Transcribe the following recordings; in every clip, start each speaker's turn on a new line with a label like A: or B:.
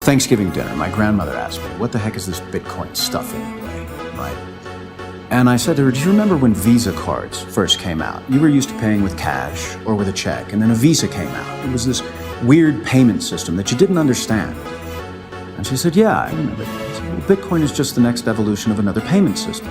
A: Thanksgiving dinner, my grandmother asked me, what the heck is this Bitcoin stuff anyway, right? And I said to her, do you remember when Visa cards first came out? You were used to paying with cash or with a check, and then a Visa came out. It was this weird payment system that you didn't understand. And she said, yeah, I remember that. I said, well, Bitcoin is just the next evolution of another payment system.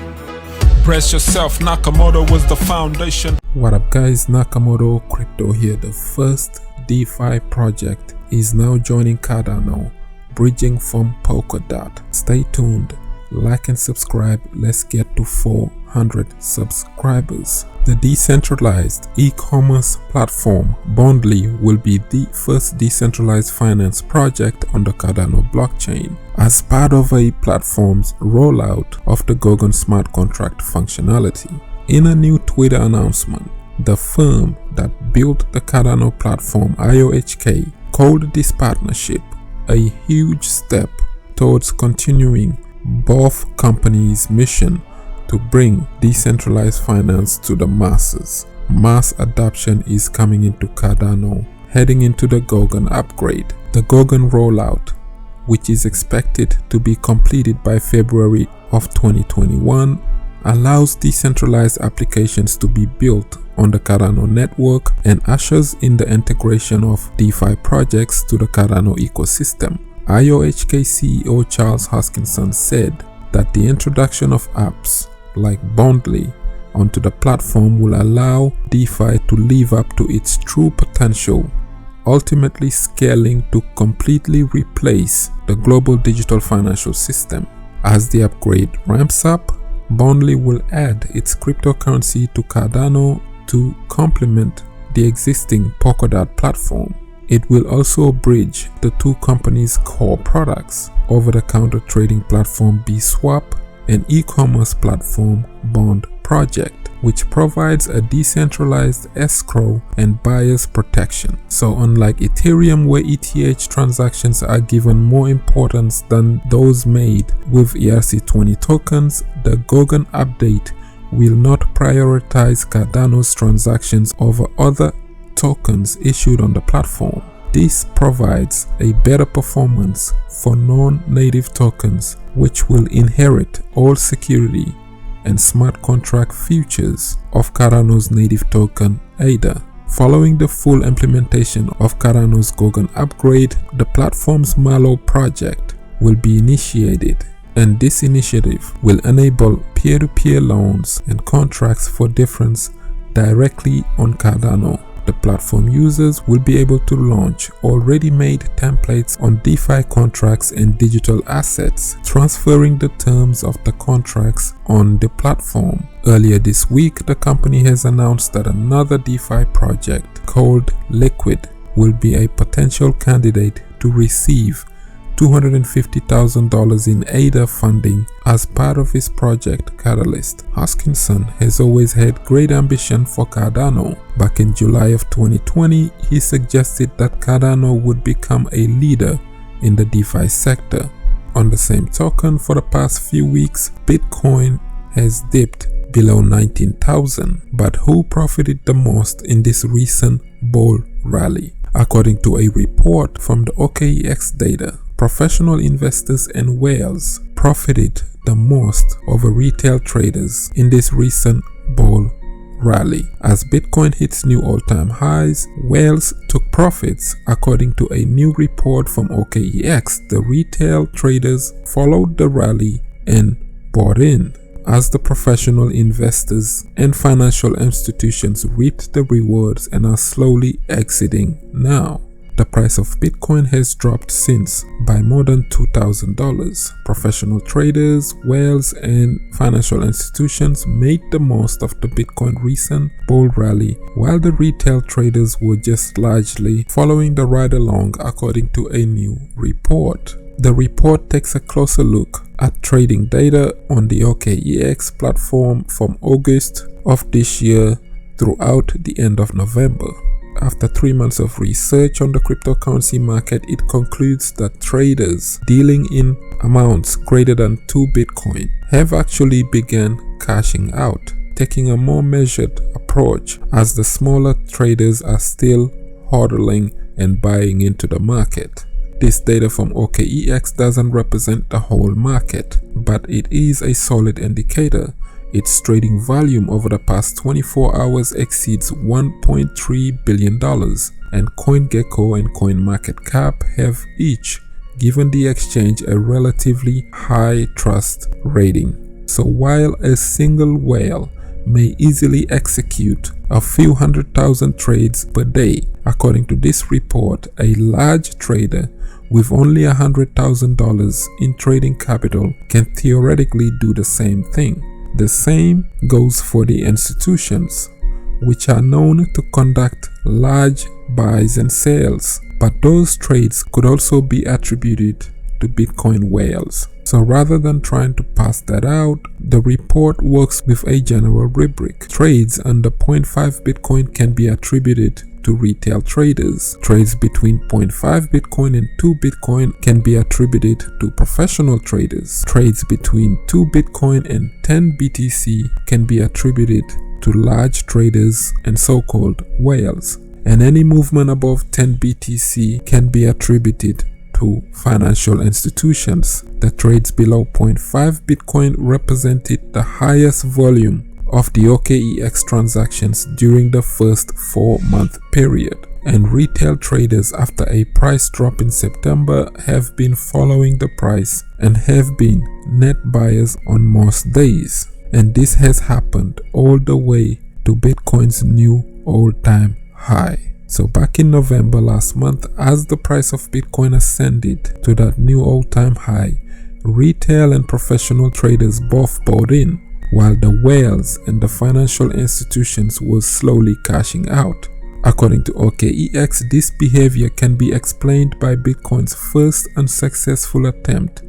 B: Brace yourself, Nakamoto was the foundation.
C: What up guys, Nakamoto Crypto here. The first DeFi project is now joining Cardano, bridging from Polkadot. Stay tuned, like and subscribe. Let's get to 400 subscribers. The decentralized e-commerce platform Bondly will be the first decentralized finance project on the Cardano blockchain as part of a platform's rollout of the Goguen smart contract functionality. In a new Twitter announcement, the firm that built the Cardano platform, IOHK, called this partnership a huge step towards continuing both companies' mission to bring decentralized finance to the masses. Mass adoption is coming into Cardano, heading into the Goguen upgrade. The Goguen rollout, which is expected to be completed by February of 2021, allows decentralized applications to be built on the Cardano network and ushers in the integration of DeFi projects to the Cardano ecosystem. IOHK CEO Charles Hoskinson said that the introduction of apps like Bondly onto the platform will allow DeFi to live up to its true potential, ultimately scaling to completely replace the global digital financial system. As the upgrade ramps up, Bondly will add its cryptocurrency to Cardano to complement the existing Polkadot platform. It will also bridge the two companies' core products, over-the-counter trading platform BSwap and e-commerce platform Bond Project, which provides a decentralized escrow and buyer's protection. So unlike Ethereum, where ETH transactions are given more importance than those made with ERC20 tokens, the Goguen update will not prioritize Cardano's transactions over other tokens issued on the platform. This provides a better performance for non-native tokens, which will inherit all security and smart contract features of Cardano's native token ADA. Following the full implementation of Cardano's Goguen upgrade, the platform's Malo project will be initiated, and this initiative will enable peer-to-peer loans and contracts for difference directly on Cardano. The platform users will be able to launch already made templates on DeFi contracts and digital assets, transferring the terms of the contracts on the platform. Earlier this week, the company has announced that another DeFi project called Liquid will be a potential candidate to receive $250,000 in ADA funding as part of his project Catalyst. Hoskinson has always had great ambition for Cardano. Back in July of 2020, he suggested that Cardano would become a leader in the DeFi sector. On the same token, for the past few weeks, Bitcoin has dipped below 19,000. But who profited the most in this recent bull rally? According to a report from the OKEX data, professional investors and whales profited the most over retail traders in this recent bull rally. As Bitcoin hits new all-time highs, whales took profits. According to a new report from OKEX, the retail traders followed the rally and bought in, as the professional investors and financial institutions reaped the rewards and are slowly exiting now. The price of Bitcoin has dropped since by more than $2,000. Professional traders, whales, and financial institutions made the most of the Bitcoin recent bull rally, while the retail traders were just largely following the ride along, according to a new report. The report takes a closer look at trading data on the OKEX platform from August of this year throughout the end of November. After 3 months of research on the cryptocurrency market, it concludes that traders dealing in amounts greater than 2 Bitcoin have actually begun cashing out, taking a more measured approach, as the smaller traders are still hodling and buying into the market. This data from OKEX doesn't represent the whole market, but it is a solid indicator. Its trading volume over the past 24 hours exceeds $1.3 billion, and CoinGecko and CoinMarketCap have each given the exchange a relatively high trust rating. So while a single whale may easily execute a few 100,000 trades per day, according to this report, a large trader with only $100,000 in trading capital can theoretically do the same thing. The same goes for the institutions, which are known to conduct large buys and sales, but those trades could also be attributed to Bitcoin whales. So rather than trying to pass that out, the report works with a general rubric. Trades under 0.5 Bitcoin can be attributed to retail traders. Trades between 0.5 Bitcoin and 2 Bitcoin can be attributed to professional traders. Trades between 2 Bitcoin and 10 BTC can be attributed to large traders and so-called whales. And any movement above 10 BTC can be attributed to financial institutions. The trades below 0.5 Bitcoin represented the highest volume of the OKEX transactions during the first 4-month period, and retail traders after a price drop in September have been following the price and have been net buyers on most days, and this has happened all the way to Bitcoin's new all-time high. So back in November last month, as the price of Bitcoin ascended to that new all-time high, retail and professional traders both bought in, while the whales and the financial institutions were slowly cashing out. According to OKEX, this behavior can be explained by Bitcoin's first unsuccessful attempt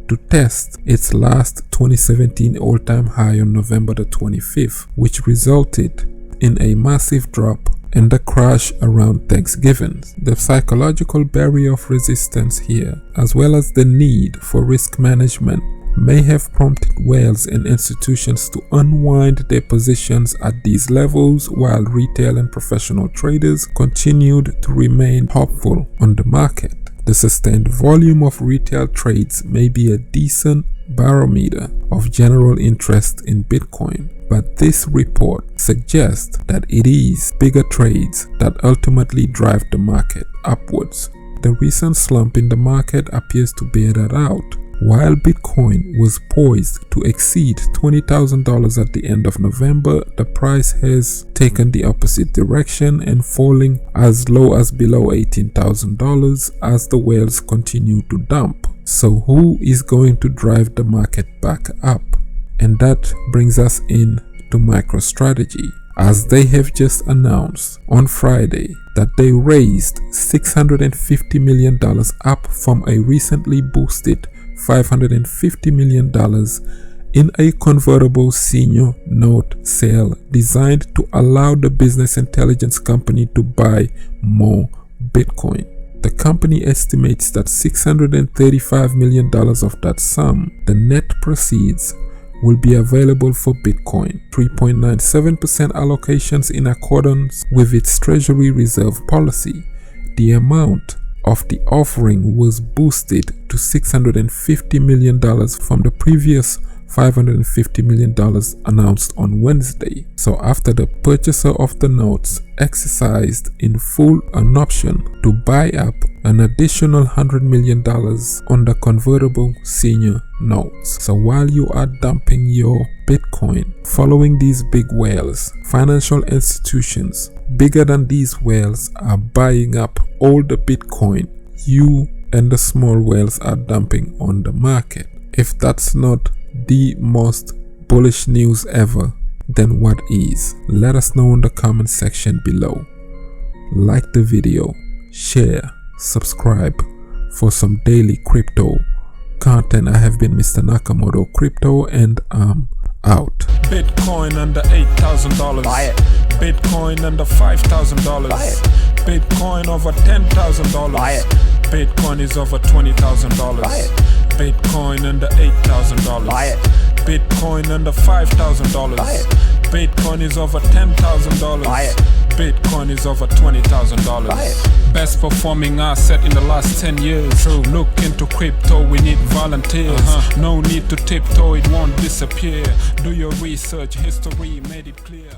C: to test its last 2017 all-time high on November the 25th, which resulted in a massive drop and the crash around Thanksgiving. The psychological barrier of resistance here, as well as the need for risk management, may have prompted whales and institutions to unwind their positions at these levels, while retail and professional traders continued to remain hopeful on the market. The sustained volume of retail trades may be a decent barometer of general interest in Bitcoin, but this report suggests that it is bigger trades that ultimately drive the market upwards. The recent slump in the market appears to bear that out. While Bitcoin was poised to exceed $20,000 at the end of November, the price has taken the opposite direction and falling as low as below $18,000 as the whales continue to dump. So who is going to drive the market back up? And that brings us in to MicroStrategy, as they have just announced on Friday that they raised $650 million, up from a recently boosted $550 million in a convertible senior note sale designed to allow the business intelligence company to buy more Bitcoin. The company estimates that $635 million of that sum, the net proceeds, will be available for Bitcoin, 3.97% allocations in accordance with its Treasury Reserve policy. The amount of the offering was boosted to $650 million from the previous $550 million announced on Wednesday. So after the purchaser of the notes exercised in full an option to buy up an additional $100 million on the convertible senior notes. So while you are dumping your Bitcoin following these big whales, financial institutions bigger than these whales are buying up all the Bitcoin you and the small whales are dumping on the market. If that's not the most bullish news ever, then what is? Let us know in the comment section below. Like the video, share, subscribe for some daily crypto content. I have been Mr. Nakamoto Crypto, and I'm out.
B: Bitcoin under $8,000.
D: Buy it.
B: Bitcoin under $5,000.
D: Buy it.
B: Bitcoin over $10,000.
D: Buy it.
B: Bitcoin is over $20,000.
D: Buy it.
B: Bitcoin under $8,000.
D: Buy it.
B: Bitcoin under $5,000.
D: Buy it.
B: Bitcoin is over $10,000.
D: Buy it.
B: Bitcoin is over $20,000. Best performing asset in the last 10 years. True. Look into crypto, we need volunteers. No need to tiptoe, it won't disappear. Do your research, history made it clear.